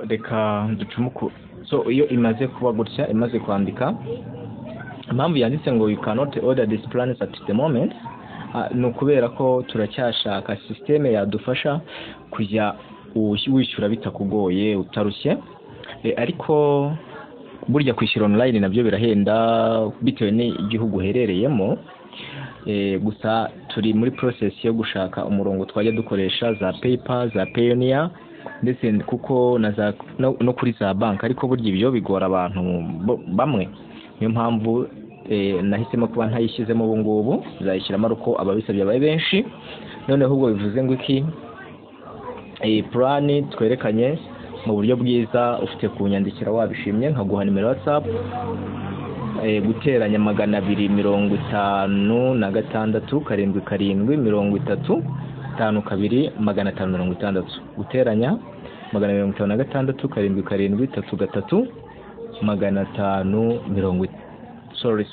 reka ducumuku. So iyo imaze kuba gutya, imaze kwandika, impamvu yanditse ngo you cannot order these plans at the moment, ni ukubera ko turacyashaka systeme yadufasha kujya wishyura bitakugoye utarushye, ariko burya kwishyura online nabyo birahenda bitewe n'igihugu uherereyemo. Gusa turi muri process yo gushaka umurongo twajya dukoresha za PayPal, za Payoneer ndetse kuko no kuri za bank, ariko burya ibyo bigora abantu bamwe. Niyo mpamvu nahisemo kuba ntayishyizemo ubu ngubu, zayishyiramo uko ababisabye abaye benshi. Noneho ubwo bivuze ngo iki, plan twerekanye mu buryo bwiza, ufite kunyandikira wabishimye nkaguha nimero WhatsApp, guteranya 256 karindwi karindwi 30 52 556, guteranya 256 karindwi karindwi 33 550, sorry,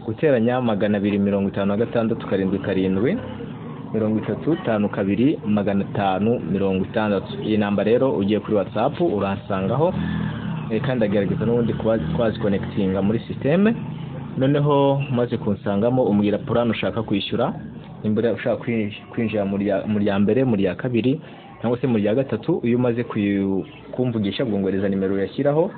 guteranya 256 karindwi karindwi 30 52 550. Iyi namba rero ugiye kuri WhatsApp uransangaho, kandi agerageza n'ubundi kwazi connectinga muri systeme. Noneho maze kunsangamo umbwira plan ushaka kwishyura, imbere ushaka kwinjira muri ya mbere, muri ya kabiri cyangwa se muri ya gatatu. Uyu umaze kumvugisha bwongereza nimero yashyiraho,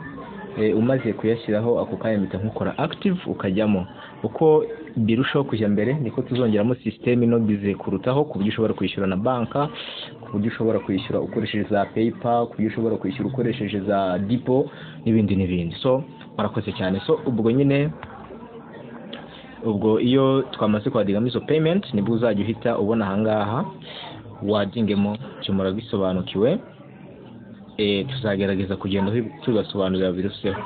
umaze kuyashyiraho ako kanya mpita nkukora active ukajyamo. Uko birushaho kujya mbere niko tuzongeramo systeme inogize kurutaho, ku buryo ushobora kwishyura na banka, ku buryo ushobora kwishyura ukoresheje za PayPal, ku buryo ushobora kwishyura ukoresheje za Depot n'ibindi. So murakoze cyane. So ubwo iyo twamaze kwadigamo izo payment nibwo uzajya uhita ubona ahangaha wadingemo cyumura bisobanukiwe. Tuzagerageza kugenda tugasobanurira biruseho.